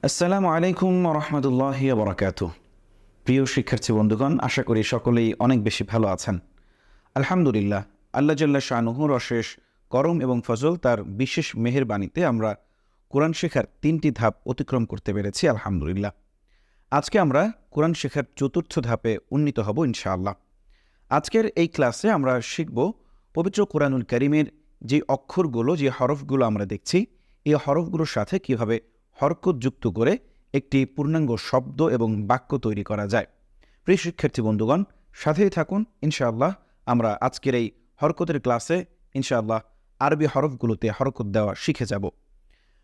আসসালামু আলাইকুম রহমতুল্লাহি বরকাত। প্রিয় শিক্ষার্থী বন্ধুগণ, আশা করি সকলেই অনেক বেশি ভালো আছেন। আলহামদুলিল্লাহ, আল্লাহ জাল্লা শানুহুর অশেষ করম এবং ফজল, তার বিশেষ মেহেরবাণীতে আমরা কোরআন শেখার 3টি ধাপ অতিক্রম করতে পেরেছি আলহামদুলিল্লাহ। আজকে আমরা কোরআন শেখার 4র্থ ধাপে উন্নীত হব ইনশাআল্লাহ। আজকের এই ক্লাসে আমরা শিখব পবিত্র কোরআনুল কারীমের যে অক্ষরগুলো, যে হরফগুলো আমরা দেখছি, এই হরফগুলোর সাথে কিভাবে হরকত যুক্ত করে একটি পূর্ণাঙ্গ শব্দ এবং বাক্য তৈরি করা যায়। প্রিয় শিক্ষার্থী বন্ধুগণ, সাথেই থাকুন। ইনশাআল্লাহ আমরা আজকের এই হরকতের ক্লাসে ইনশাআল্লাহ আরবি হরফগুলোতে হরকত দেওয়া শিখে যাব।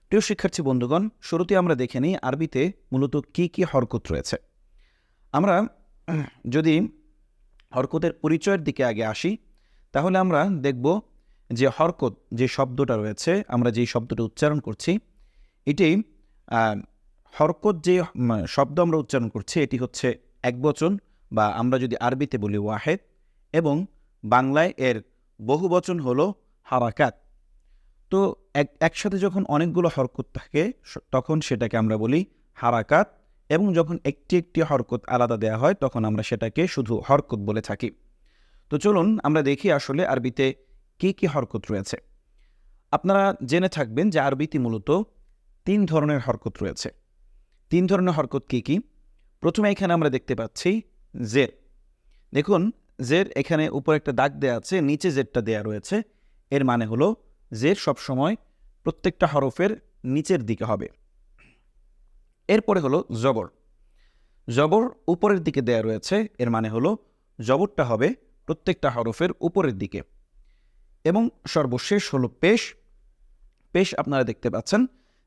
প্রিয় শিক্ষার্থী বন্ধুগণ, শুরুতে আমরা দেখে নিই আরবিতে মূলত কী কী হরকত রয়েছে। আমরা যদি হরকতের পরিচয়ের দিকে আগে আসি, তাহলে আমরা দেখব যে হরকত যে শব্দটা রয়েছে, আমরা যেই শব্দটা উচ্চারণ করছি, এটি হরকত যে শব্দ আমরা উচ্চারণ করছি এটি হচ্ছে একবচন, বা আমরা যদি আরবিতে বলি ওয়াহেদ, এবং বাংলায় এর বহুবচন হলো হারাকাত। তো একসাথে যখন অনেকগুলো হরকত থাকে তখন সেটাকে আমরা বলি হারাকাত, এবং যখন একটি একটি হরকত আলাদা দেওয়া হয় তখন আমরা সেটাকে শুধু হরকত বলে থাকি। তো চলুন আমরা দেখি আসলে আরবিতে কী কী হরকত রয়েছে। আপনারা জেনে থাকবেন যে আরবিতে মূলত 3 ধরনের হরকত রয়েছে। 3 ধরনের হরকত কী কী? প্রথমে এখানে আমরা দেখতে পাচ্ছি জের। দেখুন, জের এখানে উপরে একটা দাগ দেওয়া আছে, নিচে জেরটা দেওয়া রয়েছে। এর মানে হলো জের সবসময় প্রত্যেকটা হরফের নিচের দিকে হবে। এরপরে হলো জবর। জবর উপরের দিকে দেয়া রয়েছে, এর মানে হলো জবরটা হবে প্রত্যেকটা হরফের উপরের দিকে। এবং সর্বশেষ হলো পেশ। পেশ আপনারা দেখতে পাচ্ছেন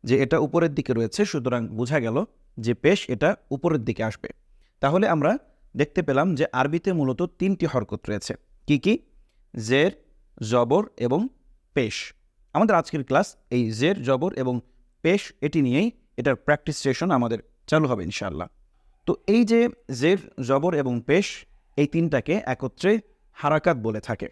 যে এটা উপরের দিকে রয়েছে, সুতরাং বোঝা গেল যে পেশ এটা উপরের দিকে আসবে। তাহলে আমরা দেখতে পেলাম যে আরবিতে মূলত 3টি হরকত রয়েছে। কি কি? জের, জবর এবং পেশ। আমাদের আজকের ক্লাস এই জের, জবর এবং পেশ এটি নিয়েই, এটার প্র্যাকটিস সেশন আমাদের চালু হবে ইনশাআল্লাহ। তো এই যে জের, জবর এবং পেশ, এই 3টাকে একত্রে হারাকাত বলে থাকে।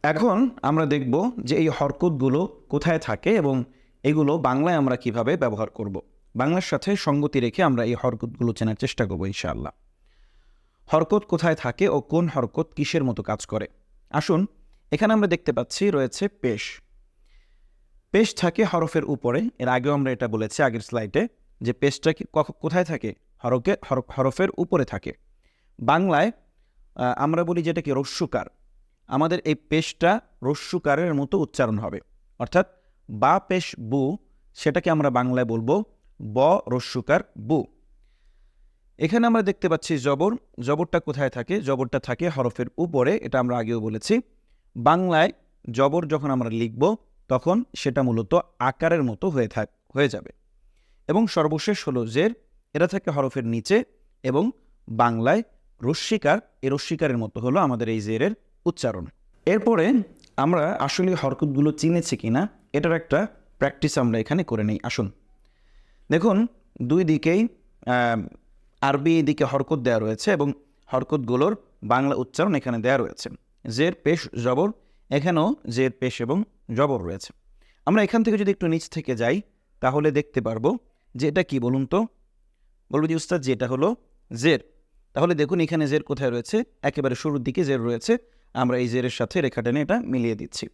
এখন আমরা দেখব যে এই হরকতগুলো কোথায় থাকে এবং এগুলো বাংলায় আমরা কিভাবে ব্যবহার করব। বাংলার সাথে সঙ্গতি রেখে আমরা এই হরকতগুলো চেনার চেষ্টা করব ইনশাআল্লাহ। হরকত কোথায় থাকে ও কোন হরকত কিসের মতো কাজ করে। আসুন, এখানে আমরা দেখতে পাচ্ছি রয়েছে পেশ। পেশ থাকে হরফের উপরে। এর আগেও আমরা এটা বলেছি আগের স্লাইডে যে পেশটা কোথায় থাকে? হরফের উপরে থাকে। বাংলায় আমরা বলি যেটাকে রস্যুকার। আমাদের এই পেশটা রস্যুকারের মতো উচ্চারণ হবে, অর্থাৎ বা পেশ বু, সেটাকে আমরা বাংলায় বলবো ব রস্যুকার বু। এখানে আমরা দেখতে পাচ্ছি জবর। জবরটা কোথায় থাকে? জবরটা থাকে হরফের উপরে, এটা আমরা আগেও বলেছি। বাংলায় জবর যখন আমরা লিখব তখন সেটা মূলত আকারের মতো হয়ে যাবে। এবং সর্বশেষ হলো জের। এটা থাকে হরফের নিচে, এবং বাংলায় রস্যিকার, এই রস্যিকারের মতো হলো আমাদের এই জেরের উচ্চারণ। এরপরে আমরা আসলে হরকতগুলো চিনেছি কিনা এটার একটা প্র্যাকটিস আমরা এখানে করে নেই। আসুন দেখুন, দুই দিকেই আরবি দিকে হরকত দেওয়া রয়েছে এবং হরকতগুলোর বাংলা উচ্চারণ এখানে দেওয়া রয়েছে। জের, পেশ, জবর, এখানেও জের, পেশ এবং জবর রয়েছে। আমরা এখান থেকে যদি একটু নিচ থেকে যাই তাহলে দেখতে পারবো যে এটা কি বলুন তো? বলবো যে উস্তাদ, যে এটা হলো জের। তাহলে দেখুন এখানে জের কোথায় রয়েছে? একেবারে শুরুর দিকে জের রয়েছে। আমরা এই জেরের সাথে রেখা টেনে এটা মিলিয়ে দিচ্ছি।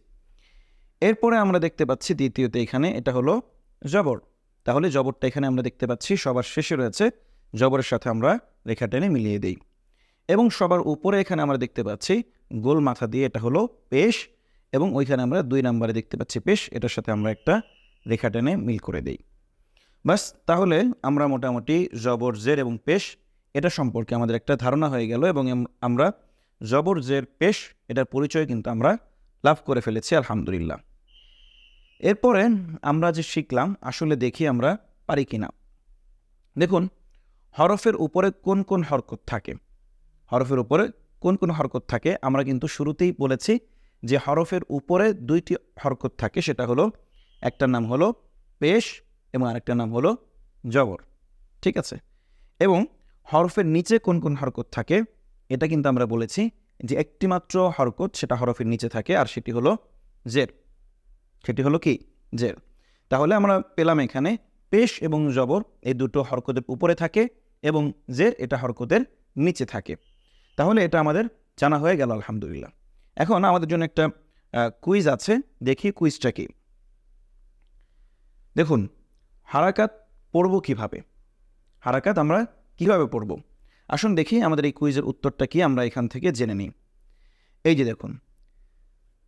এরপরে আমরা দেখতে পাচ্ছি দ্বিতীয়তে এখানে এটা হলো জবর। তাহলে জবরটা এখানে আমরা দেখতে পাচ্ছি সবার শেষে রয়েছে, জবরের সাথে আমরা রেখা টেনে মিলিয়ে দিই। এবং সবার উপরে এখানে আমরা দেখতে পাচ্ছি গোল মাথা দিয়ে এটা হলো পেশ, এবং ওইখানে আমরা 2 নম্বরে দেখতে পাচ্ছি পেশ, এটার সাথে আমরা একটা রেখা টেনে মিল করে দিই। বাস, তাহলে আমরা মোটামুটি জবর, জের এবং পেশ এটা সম্পর্কে আমাদের একটা ধারণা হয়ে গেল, এবং আমরা জবর, জের, পেশ এটার পরিচয় কিন্তু আমরা লাভ করে ফেলেছি আলহামদুলিল্লাহ। এরপরে আমরা যে শিখলাম, আসলে দেখি আমরা পারি কিনা। দেখুন, হরফের উপরে কোন কোন হরকত থাকে। হরফের উপরে কোন কোন হরকত থাকে আমরা কিন্তু শুরুতেই বলেছি যে হরফের উপরে 2টি হরকত থাকে। সেটা হলো, একটার নাম হলো পেশ এবং আরেকটার নাম হলো জবর, ঠিক আছে। এবং হরফের নিচে কোন কোন হরকত থাকে এটা কিন্তু আমরা বলেছি যে একটি মাত্র হরকত সেটা হরফের নিচে থাকে, আর সেটি হলো জের। সেটি হলো কি? জের। তাহলে আমরা পেলাম এখানে পেশ এবং জবর এই দুটো হরকতের উপরে থাকে এবং জের এটা হরকতের নিচে থাকে। তাহলে এটা আমাদের জানা হয়ে গেল আলহামদুলিল্লাহ। এখন আমাদের জন্য একটা কুইজ আছে, দেখি কুইজটা কি। দেখুন, হারাকাত পড়ব কিভাবে, হারাকাত আমরা কিভাবে পড়ব, আসুন দেখি আমাদের এই কুইজের উত্তরটা কি আমরা এখান থেকে জেনে নিই। এই যে দেখুন,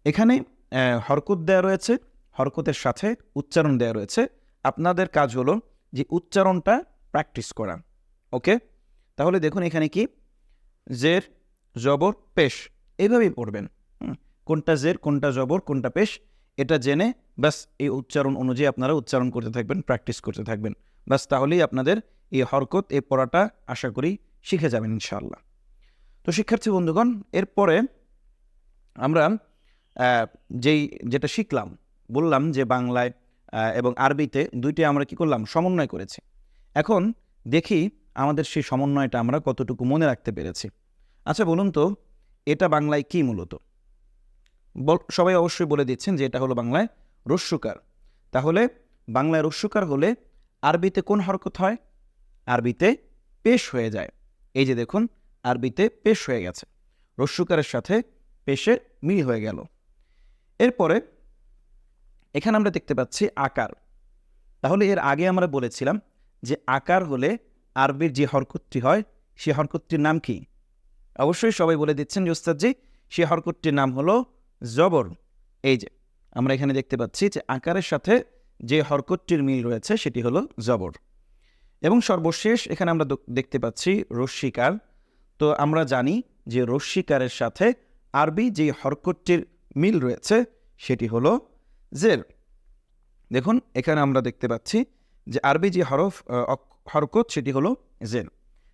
এখানে হরকত দেওয়া রয়েছে, হরকতের সাথে উচ্চারণ দেওয়া রয়েছে। আপনাদের কাজ হলো যে উচ্চারণটা প্র্যাকটিস করা। ওকে, তাহলে দেখুন এখানে কি, জের জবর পেশ, এইভাবেই পড়বেন। কোনটা জের কোনটা জবর কোনটা পেশ এটা জেনে ব্যাস এই উচ্চারণ অনুযায়ী আপনারা উচ্চারণ করতে থাকবেন, প্র্যাকটিস করতে থাকবেন। ব্যাস তাহলেই আপনাদের এই হরকত এই পড়াটা আশা করি শিখে যাবেন ইনশাআল্লাহ। তো শিক্ষার্থী বন্ধুগণ, এরপরে আমরা যেটা শিখলাম, বললাম যে বাংলায় এবং আরবিতে দুইটি আমরা কি করলাম, সমন্বয় করেছি। এখন দেখি আমাদের সেই সমন্বয়টা আমরা কতটুকু মনে রাখতে পেরেছি। আচ্ছা বলুন তো, এটা বাংলায় কি মূলত? সবাই অবশ্যই বলে দিচ্ছেন যে এটা হলো বাংলায় রস্যকার। তাহলে বাংলায় রস্যকার হলে আরবিতে কোন হরকত হয়? আরবিতে পেশ হয়ে যায়। এই যে দেখুন, আরবিতে পেশ হয়ে গেছে, রস্যকারের সাথে পেশের মিল হয়ে গেল। এরপরে এখানে আমরা দেখতে পাচ্ছি আকার। তাহলে এর আগে আমরা বলেছিলাম যে আকার হলে আরবির যে হরকতটি হয় সে হরকতটির নাম কি? অবশ্যই সবাই বলে দিচ্ছেন যে ওস্তাদজি সে হরকতটির নাম হলো জবর। এই যে আমরা এখানে দেখতে পাচ্ছি যে আকারের সাথে যে হরকতটির মিল রয়েছে সেটি হলো জবর। এবং সর্বশেষ এখানে আমরা দেখতে পাচ্ছি রস্যিকার। তো আমরা জানি যে রস্যিকারের সাথে আরবি যে হরকতটির মিল রয়েছে সেটি হলো জের। দেখুন এখানে আমরা দেখতে পাচ্ছি যে আরবি যে হরকত সেটি হলো জের।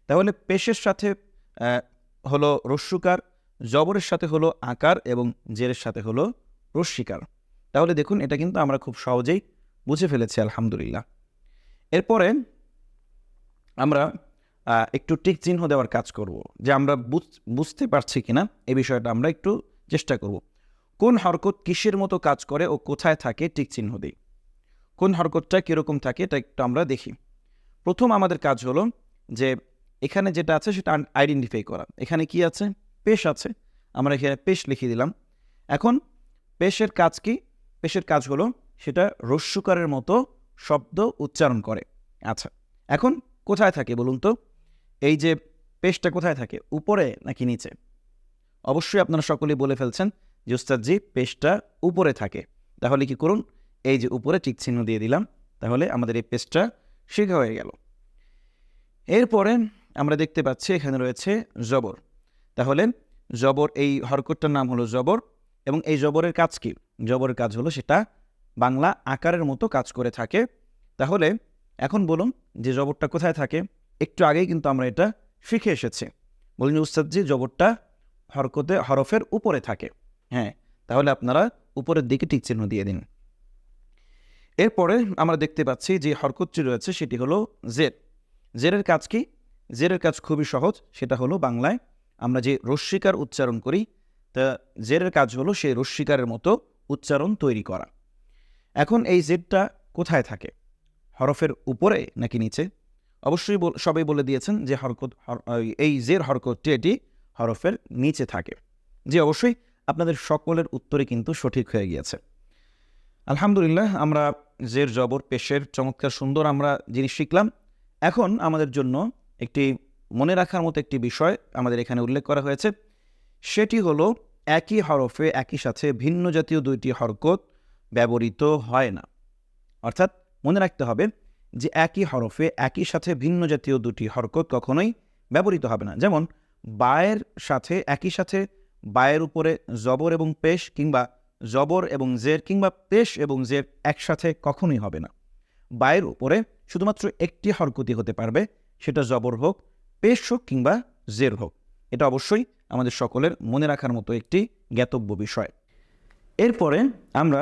তাহলে পেশের সাথে হলো রস্যকার, জবরের সাথে হলো আকার এবং জেরের সাথে হলো রস্যিকার। তাহলে দেখুন এটা কিন্তু আমরা খুব সহজেই বুঝে ফেলেছি আলহামদুলিল্লাহ। এরপরে আমরা একটু টিক চিহ্ন দেওয়ার কাজ করব, যে আমরা বুঝতে পারছি কিনা এই বিষয়টা আমরা একটু চেষ্টা করব। কোন হরকত কিসের মতো কাজ করে ও কোথায় থাকে টিক চিহ্ন দিই। কোন হরকতটা কীরকম থাকে এটা একটু আমরা দেখি। প্রথম আমাদের কাজ হলো যে এখানে যেটা আছে সেটা আইডেন্টিফাই করা। এখানে কি আছে? পেশ আছে, আমরা এখানে পেশ লিখে দিলাম। এখন পেশের কাজ কি? পেশের কাজ হলো সেটা রস্যকারের মতো শব্দ উচ্চারণ করে। আচ্ছা, এখন কোথায় থাকে বলুন তো? এই যে পেশটা কোথায় থাকে, উপরে নাকি নিচে? অবশ্যই আপনারা সকলেই বলে ফেলছেন যে উস্তাদজি পেশটা উপরে থাকে। তাহলে কি করুন, এই যে উপরে টিক চিহ্ন দিয়ে দিলাম, তাহলে আমাদের এই পেশটা শেখা হয়ে গেল। এরপরে আমরা দেখতে পাচ্ছি এখানে রয়েছে জবর। তাহলে জবর, এই হরকতটার নাম হলো জবর এবং এই জবরের কাজ কি? জবরের কাজ হলো সেটা বাংলা আকারের মতো কাজ করে থাকে। তাহলে এখন বলুন যে জবরটা কোথায় থাকে? একটু আগেই কিন্তু আমরা এটা শিখে এসেছি। বলুন উস্তাদজি জবরটা হরফের উপরে থাকে। হ্যাঁ, তাহলে আপনারা উপরের দিকে টিক চিহ্ন দিয়ে দিন। এরপরে আমরা দেখতে পাচ্ছি যে হরকতটি রয়েছে সেটি হলো জের। জেরের কাজ কি? জেরের কাজ খুবই সহজ, সেটা হলো বাংলায় আমরা যে রস্যিকার উচ্চারণ করি, তা জেরের কাজ হলো সেই রস্যিকারের মতো উচ্চারণ তৈরি করা। এখন এই জেরটা কোথায় থাকে? হরফের উপরে নাকি নিচে? অবশ্যই সবাই বলে দিয়েছেন যে এই জের হরকতটি এটি হরফের নিচে থাকে। জি অবশ্যই আপনাদের সকলের উত্তরে কিন্তু সঠিক হয়ে গিয়েছে আলহামদুলিল্লাহ। আমরা জের জবর পেশের চমৎকার সুন্দর আমরা জিনিস শিখলাম। এখন আমাদের জন্য একটি মনে রাখার মতো একটি বিষয় আমাদের এখানে উল্লেখ করা হয়েছে, সেটি হলো একই হরফে একই সাথে ভিন্ন জাতীয় দুইটি হরকত ব্যবহৃত হয় না। অর্থাৎ মনে রাখতে হবে যে একই হরফে একই সাথে ভিন্ন জাতীয় দুটি হরকত কখনোই ব্যবহৃত হবে না। যেমন বায়ের সাথে একই সাথে বায়ের উপরে জবর এবং পেশ, কিংবা জবর এবং জের, কিংবা পেশ এবং জের একসাথে কখনোই হবে না। বায়ের উপরে শুধুমাত্র একটি হরকতই হতে পারবে, সেটা জবর হোক, পেশ হোক কিংবা জের হোক। এটা অবশ্যই আমাদের সকলের মনে রাখার মতো একটি জ্ঞাতব্য বিষয়। এরপরে আমরা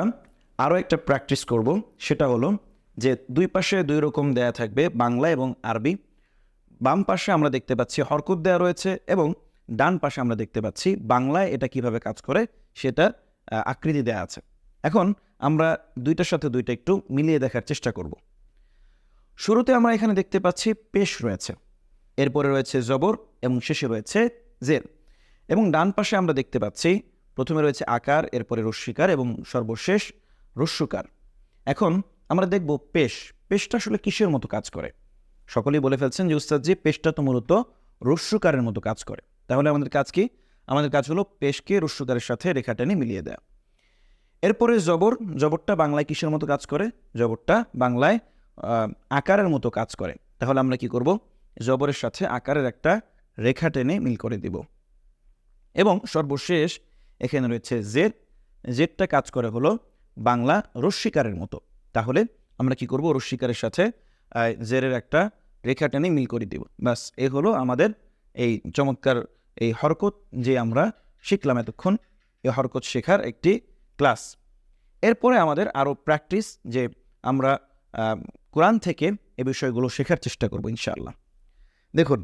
আরও একটা প্র্যাকটিস করব, সেটা হলো যে দুই পাশে দুই রকম দেয়া থাকবে, বাংলা এবং আরবি। বাম পাশে আমরা দেখতে পাচ্ছি হরকত দেয়া রয়েছে এবং ডান পাশে আমরা দেখতে পাচ্ছি বাংলায় এটা কিভাবে কাজ করে সেটা আকৃতি দেয়া আছে। এখন আমরা দুইটার সাথে দুইটা একটু মিলিয়ে দেখার চেষ্টা করব। শুরুতে আমরা এখানে দেখতে পাচ্ছি পেশ রয়েছে, এরপরে রয়েছে জবর এবং শেষে রয়েছে জের। এবং ডান পাশে আমরা দেখতে পাচ্ছি প্রথমে রয়েছে আকার, এরপরে রস্যিকার এবং সর্বশেষ রস্যুকার। এখন আমরা দেখব পেশটা আসলে কিসের মতো কাজ করে। সকলেই বলে ফেলছেন যে উস্তাদজি পেশটা তো মূলত রস্যুকারের মতো কাজ করে। তাহলে আমাদের কাজ কি? আমাদের কাজ হলো পেশকে রস্যুকারের সাথে রেখা টেনে মিলিয়ে দেয়া। এরপরে জবরটা বাংলায় কিসের মতো কাজ করে? জবরটা বাংলায় আকারের মতো কাজ করে। তাহলে আমরা কি করব? জবরের সাথে আকারের একটা রেখা টেনে মিল করে দিব। এবং সর্বশেষ এখানে রয়েছে জেরটা কাজ করে হলো বাংলা রস্যিকারের মতো। তাহলে আমরা কি করব? রস্যিকারের সাথে জেরের একটা রেখা টেনে মিল করে দিব। ব্যাস, এ হলো আমাদের এই চমৎকার এই হরকত যে আমরা শিখলাম এতক্ষণ, এই হরকত শেখার একটি ক্লাস। এরপরে আমাদের আরও প্র্যাকটিস, যে আমরা কোরআন থেকে এ বিষয়গুলো শেখার চেষ্টা করব ইনশাআল্লাহ। দেখুন,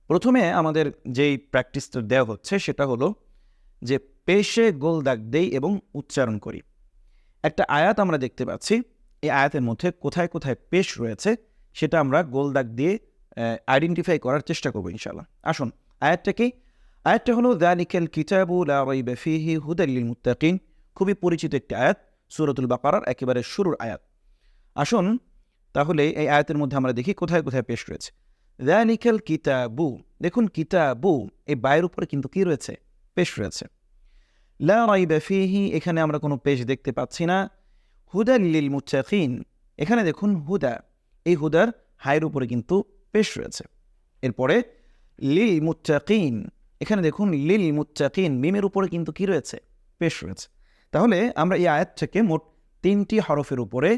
প্রথমে আমাদের যেই প্র্যাকটিসটা দেওয়া হচ্ছে সেটা হলো যে পেশে গোল দাগ দেই এবং উচ্চারণ করি। একটা আয়াত আমরা দেখতে পাচ্ছি, এই আয়াতের মধ্যে কোথায় কোথায় পেশ রয়েছে সেটা আমরা গোল দাগ দিয়ে আইডেন্টিফাই করার চেষ্টা করবো ইনশাআল্লাহ। আসুন, আয়াতটা কি? আয়াতটা হলো যালিকাল কিতাবু লা রাইবা ফীহি হুদাল লিল মুত্তাকিন। খুবই পরিচিত একটি আয়াত, সূরাতুল বাকারার একেবারে শুরুর আয়াত। আসুন তাহলে এই আয়াতের মধ্যে আমরা দেখি কোথায় কোথায় পেশ রয়েছে। যালিকাল কিতাবু, দেখুন কিতাবু, এই বায়ের উপরে কিন্তু কি রয়েছে? পেশ রয়েছে। লা রাইবা ফীহি, এখানে আমরা কোনো পেশ দেখতে পাচ্ছি না। হুদাল লিল মুত্তাকিন, এখানে দেখুন হুদা, এই হুদার হায়ের উপরে কিন্তু পেশ রয়েছে। এরপরে লিল মুত্তাকিন, এখানে দেখুন লিল মুত্তাকিন, মিমের উপরে কিন্তু কি রয়েছে? পেশ রয়েছে। তাহলে আমরা এই আয়াত থেকে মোট 3টি হরফের উপরে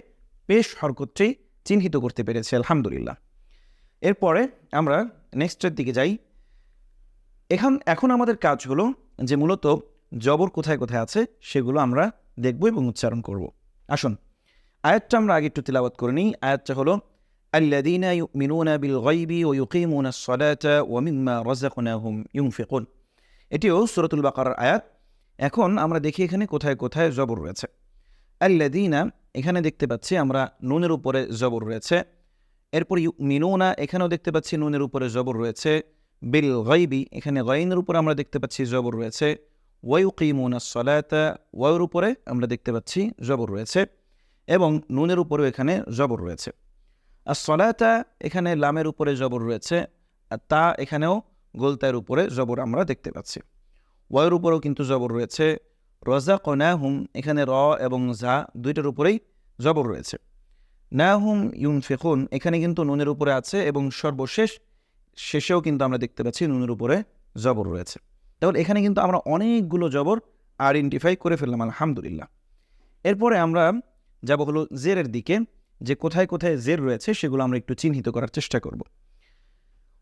পেশ হরকতটি চিহ্নিত করতে পেরেছি, আলহামদুলিল্লাহ। এরপরে আমরা নেক্সটের দিকে যাই। এখন আমাদের কাজ হলো যে মূলত জবর কোথায় কোথায় আছে সেগুলো আমরা দেখব এবং উচ্চারণ করব। আসুন, আয়াতটা আমরা আগে একটু তিলাওয়াত করে নিই। আয়াতটা হলো আল্লাযীনা ইউমিনুনা বিল গায়বি ওয়া ইউকিমুনাস সালাতা ওয়া মিম্মা রাযাকনাহুম ইউনফিকুন। এটিও সূরাতুল বাকারার আয়াত। এখন আমরা দেখি এখানে কোথায় কোথায় জবর রয়েছে। আল্লাযীনা, এখানে দেখতে পাচ্ছি আমরা নুনের উপরে জবর রয়েছে। এরপর ইউমিনুনা, এখানেও দেখতে পাচ্ছি নুনের উপরে জবর রয়েছে। বিল গায়বি, এখানে গাইনের উপরে আমরা দেখতে পাচ্ছি জবর রয়েছে। ওয়া ইউকিমুনাস সালাতা, ওয়ার উপরে আমরা দেখতে পাচ্ছি জবর রয়েছে এবং নুনের উপরেও এখানে জবর রয়েছে। আর সলাতা, এখানে লামের উপরে জবর রয়েছে। আর তা, এখানেও গোলতায়ের উপরে জবর আমরা দেখতে পাচ্ছি। ওয়ার উপরেও কিন্তু জবর রয়েছে। রাযাকনাহুম, এখানে র এবং জা দুইটার উপরেই জবর রয়েছে। নাহুম ইউনফিকুন, এখানে কিন্তু নুনের উপরে আছে এবং সর্বশেষ শেষেও কিন্তু আমরা দেখতে পাচ্ছি নুনের উপরে জবর রয়েছে। তাহলে এখানে কিন্তু আমরা অনেকগুলো জবর আইডেন্টিফাই করে ফেললাম, আলহামদুলিল্লাহ। এরপরে আমরা যাব হলো জেরের দিকে, যে কোথায় কোথায় জের রয়েছে সেগুলো আমরা একটু চিহ্নিত করার চেষ্টা করব।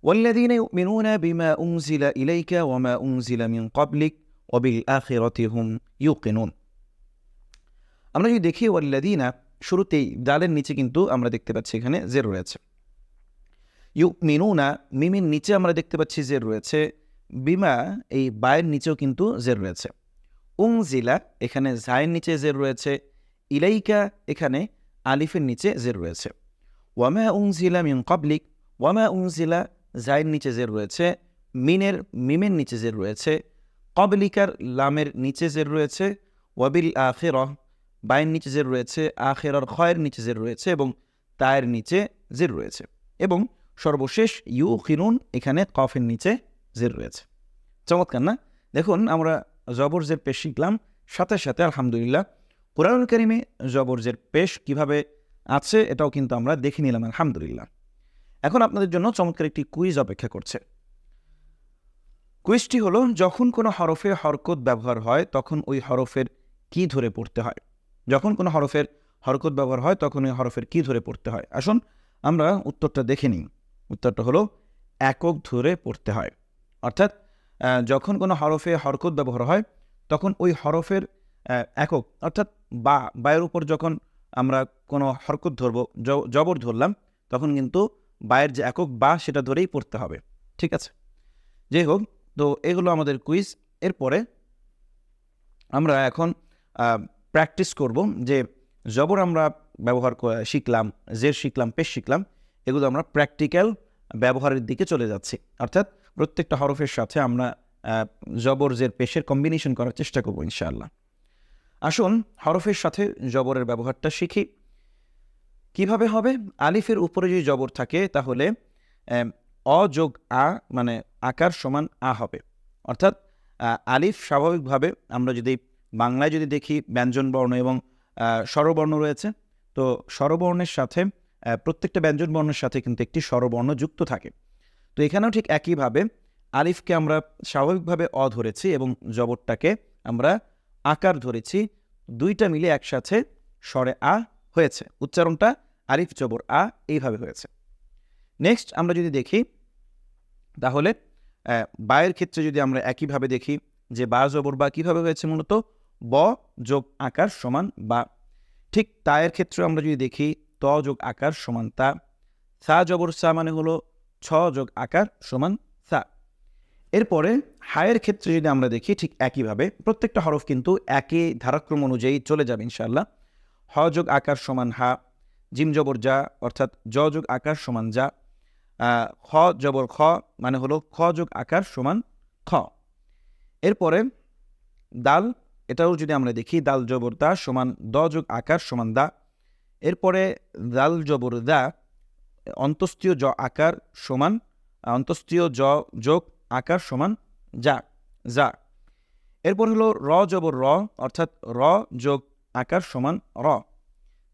ওয়াল্লাযীনা ইউমিনুনা বিমা উনজিলা ইলাইকা ওয়া মা উনজিলা মিন ক্বাবলিক ওয়া বিল আখিরাতি হুম ইউকিনুন। আমরা যদি দেখি ওয়াল্লাযীনা, শুরুতেই দালের নিচে কিন্তু আমরা দেখতে পাচ্ছি এখানে জের রয়েছে। ইউমিনুনা, মিমের নিচে আমরা দেখতে পাচ্ছি জের রয়েছে। বিমা, এই বায়ের নিচেও কিন্তু জের রয়েছে। উনজিলা, এখানে জায়ের নিচে জের রয়েছে। ইলাইকা, এখানে আলিফের নিচে জের রয়েছে। ওয়ামা উনজিলা মিন ক্বাবলিক, ওয়ামা উনজিলা, জায়ের নিচে জের রয়েছে। মিমের নিচে জের রয়েছে। ক্বাবলিকার লামের নিচে জের রয়েছে। ওয়াবিল আখিরাহ, বায়ের নিচে জের রয়েছে। আখিরার খয়ের নিচে জের রয়েছে এবং তায়ের নিচে জের রয়েছে। এবং সর্বশেষ ইউকিনুন, এখানে কফের নিচে জের রয়েছে। চমৎকার না? দেখুন, আমরা জবর জের পেশ শিখলাম, সাথে সাথে আলহামদুলিল্লাহ কুরআনুল কারীমে জবর জের পেশ কিভাবে আছে এটাও কিন্তু আমরা দেখে নিলাম, আলহামদুলিল্লাহ। এখন আপনাদের জন্য চমৎকার একটি কুইজ অপেক্ষা করছে। কুইজটি হলো, যখন কোনো হরফে হরকত ব্যবহার হয় তখন ওই হরফের কি ধরে পড়তে হয়। যখন কোনো হরফের হরকত ব্যবহার হয় তখন ওই হরফের কি ধরে পড়তে হয়। আসুন আমরা উত্তরটা দেখে নিই। উত্তরটা হলো একক ধরে পড়তে হয়। অর্থাৎ যখন কোনো হরফে হরকত ব্যবহার হয় তখন ওই হরফের একক, অর্থাৎ বায়ের উপর যখন আমরা কোনো হরকত ধরবো, জবর ধরলাম, তখন কিন্তু বায়ের যে একক বা সেটা ধরেই পড়তে হবে। ঠিক আছে, যাই হোক, তো এগুলো আমাদের কুইজ। এরপরে আমরা এখন প্র্যাকটিস করব যে জবর আমরা ব্যবহার শিখলাম, জের শিখলাম, পেশ শিখলাম, এগুলো আমরা প্র্যাকটিক্যাল ব্যবহারের দিকে চলে যাচ্ছি। অর্থাৎ প্রত্যেকটা হরফের সাথে আমরা জবর জের পেশের কম্বিনেশন করার চেষ্টা করবো ইনশাআল্লাহ। আসুন হরফের সাথে জবরের ব্যবহারটা শিখি। কিভাবে হবে? আলিফের উপরে যদি জবর থাকে তাহলে অ যোগ আ মানে আকার সমান আ হবে। অর্থাৎ আলিফ স্বাভাবিকভাবে আমরা যদি বাংলায় যদি দেখি ব্যঞ্জন বর্ণ এবং স্বরবর্ণ রয়েছে, তো স্বরবর্ণের সাথে প্রত্যেকটা ব্যঞ্জন বর্ণের সাথে কিন্তু একটি স্বরবর্ণ যুক্ত থাকে। তো এখানেও ঠিক একইভাবে আলিফকে আমরা স্বাভাবিকভাবে অ ধরেছি এবং জবরটাকে আমরা আকার ধরেছি, দুইটা মিলে একসাথে স্বরে আ হয়েছে। উচ্চারণটা আলিফ জবর আ এইভাবে হয়েছে। নেক্সট আমরা যদি দেখি তাহলে বায়ের ক্ষেত্রে যদি আমরা একইভাবে দেখি যে বা জবর বা কীভাবে হয়েছে, মূলত ব যোগ আকার সমান বা। ঠিক তায়ের ক্ষেত্রে আমরা যদি দেখি ত যোগ আকার সমান তা। সা জবর সা মানে হলো ছ যোগ আকার সমান সা। এরপরে হায়ের ক্ষেত্রে যদি আমরা দেখি ঠিক একইভাবে প্রত্যেকটা হরফ কিন্তু একই ধারাক্রম অনুযায়ী চলে যাবে ইনশাআল্লাহ। হ যোগ আকার সমান হা, জিম জবর যা অর্থাৎ জ যোগ আকার সমান যা, খ জবর খ মানে হলো খ যোগ আকার সমান খ। এরপরে দাল, এটাও যদি আমরা দেখি দাল জবর দা সমান দ যোগ আকার সমান দা। এরপরে দাল জবর দা অন্তস্থীয় জ আকার সমান অন্তস্থীয় জ যোগ আকার সমান যা যা। এরপর হলো র জবর র অর্থাৎ র যোগ আকার সমান র।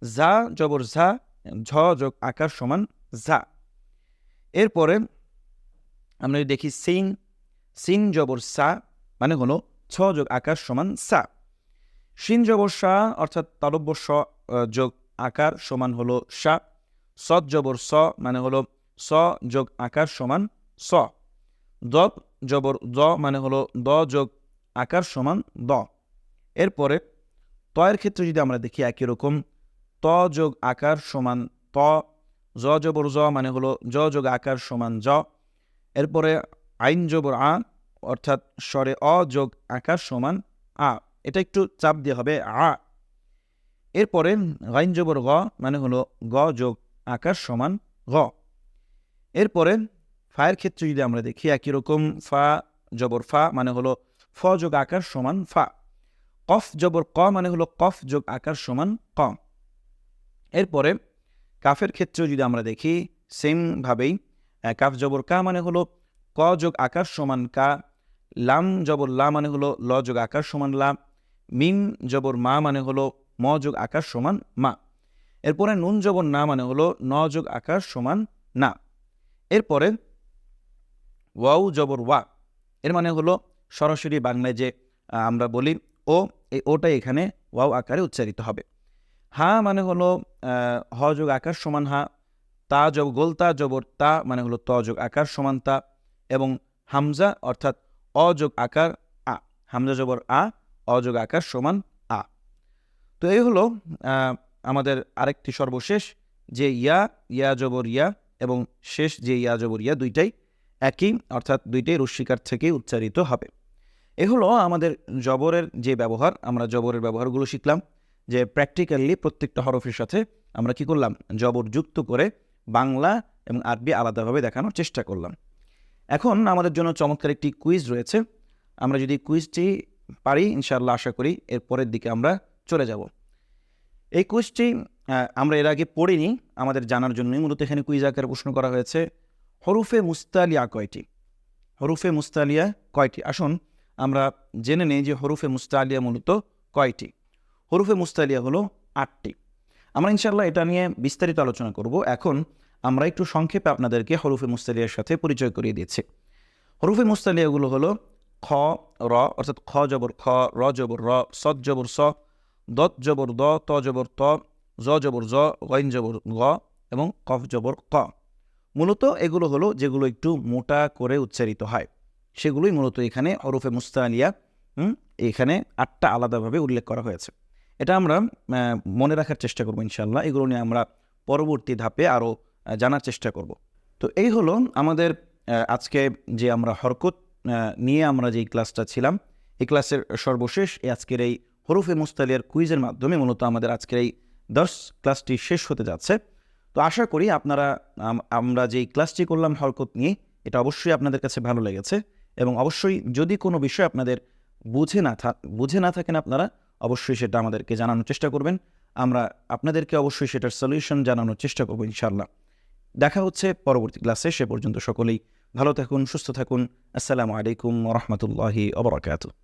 যা জবর ঝা ঝ যোগ আকার সমান ঝা। এরপরে আমরা যদি দেখি সিন, সিন জবর সা মানে হলো ছ যোগ আকার সমান সা। শিন জবর সা অর্থাৎ তালব্য স যোগ আকার সমান হলো সা। সৎ জবর স মানে হলো স যোগ আকার সমান স। দ জবর দ মানে হলো দ যোগ আকার সমান দ। এরপরে তয়ের ক্ষেত্রে যদি আমরা দেখি একই রকম ত যোগ আকার সমান ত। জ জবর জ মানে হলো জ যোগ আকার সমান জ। এরপরে আইন জবর আ অর্থাৎ স্বরে অ যোগ আকার সমান আ, এটা একটু চাপ দিয়ে হবে আ। এরপরে গাইন জবর গ মানে হলো গ যোগ আকার সমান গ। এরপরে ফায়ের ক্ষেত্রে যদি আমরা দেখি একই রকম ফা জবর ফা মানে হলো ফ যোগ আকার সমান ফা। কফ জবর ক মানে হলো কফ যোগ আকার সমান ক। এরপরে কাফের ক্ষেত্রেও যদি আমরা দেখি সেমভাবেই কাফ জবর কা মানে হলো ক যোগ আকার সমান কা। লাম জবর লা মানে হলো ল যোগ আকার সমান লা। মিম জবর মা মানে হলো ম যোগ আকার সমান মা। এরপরে নুন জবর না মানে হলো ন যোগ আকার সমান না। এরপরে ওয়াও জবর ওয়া, এর মানে হলো সরাসরি বাংলায় যে আমরা বলি ও, এই ওটাই এখানে ওয়াও আকারে উচ্চারিত হবে। হা মানে হলো হ যোগ আকার সমান হা। তা জব গোলতা জবর তা মানে হলো ত যোগ আকার সমান তা। এবং হামজা অর্থাৎ অ যোগ আকার আ, হামজা জবর আ অ যোগ আকার সমান আ। তো এই হলো আমাদের আরেকটি সর্বশেষ যে ইয়া, ইয়া জবর ইয়া এবং শেষ যে ইয়া জবর ইয়া দুইটাই একই, অর্থাৎ দুইটাই রস্বীকার থেকে উচ্চারিত হবে। এ হলো আমাদের জবরের যে ব্যবহার, আমরা জবরের ব্যবহারগুলো শিখলাম যে প্র্যাকটিক্যালি প্রত্যেকটা হরফের সাথে আমরা কি করলাম, জবর যুক্ত করে বাংলা এবং আরবি আলাদাভাবে দেখানোর চেষ্টা করলাম। এখন আমাদের জন্য চমৎকার একটি কুইজ রয়েছে। আমরা যদি কুইজটি পারি ইনশাআল্লাহ আশা করি এর পরের দিকে আমরা চলে যাব। এই কুইজটি আমরা এর আগে পড়িনি, আমাদের জানার জন্যই মূলত এখানে কুইজ আকারে প্রশ্ন করা হয়েছে। হরুফে মুস্তালিয়া কয়টি? হরুফে মুস্তালিয়া কয়টি? আসুন আমরা জেনে নেই যে হরুফে মুস্তালিয়া মূলত কয়টি। হরুফে মুস্তালিয়া হলো 8টি। আমরা ইনশাআল্লাহ এটা নিয়ে বিস্তারিত আলোচনা করব। এখন আমরা একটু সংক্ষেপে আপনাদেরকে হরুফে মুস্তালিয়ার সাথে পরিচয় করিয়ে দিচ্ছি। হরুফে মুস্তালিয়াগুলো হলো খ র অর্থাৎ খ জবর খ, র জবর র, সদ জবর স, দত জবর দ, ত জবর ত, জ জবর জ, গইন জবর গ এবং কফ জবর ক। মূলত এগুলো হলো যেগুলো একটু মোটা করে উচ্চারিত হয়, সেগুলোই মূলত এখানে হরুফে মুস্তালিয়া। এখানে 8টা আলাদাভাবে উল্লেখ করা হয়েছে। এটা আমরা মনে রাখার চেষ্টা করবো ইনশাআল্লাহ। এগুলো নিয়ে আমরা পরবর্তী ধাপে আরও জানার চেষ্টা করব। তো এই হলো আমাদের আজকে যে আমরা হরকত নিয়ে আমরা যেই ক্লাসটা ছিলাম, এই ক্লাসের সর্বশেষ আজকের এই হরুফে মুস্তালিয়ার কুইজের মাধ্যমে মূলত আমাদের আজকের এই ক্লাসটি শেষ হতে যাচ্ছে। তো আশা করি আপনারা আমরা যেই ক্লাসটি করলাম হরকত নিয়ে, এটা অবশ্যই আপনাদের কাছে ভালো লেগেছে। এবং অবশ্যই যদি কোনো বিষয় আপনাদের বুঝে না থাকেন আপনারা অবশ্যই সেটা আমাদেরকে জানানোর চেষ্টা করবেন। আমরা আপনাদেরকে অবশ্যই সেটার সলিউশন জানানোর চেষ্টা করবো ইনশাআল্লাহ। দেখা হচ্ছে পরবর্তী ক্লাসে। সে পর্যন্ত সকলেই ভালো থাকুন, সুস্থ থাকুন। আসসালামু আলাইকুম ওয়া রাহমাতুল্লাহি ওয়া বারাকাতুহু।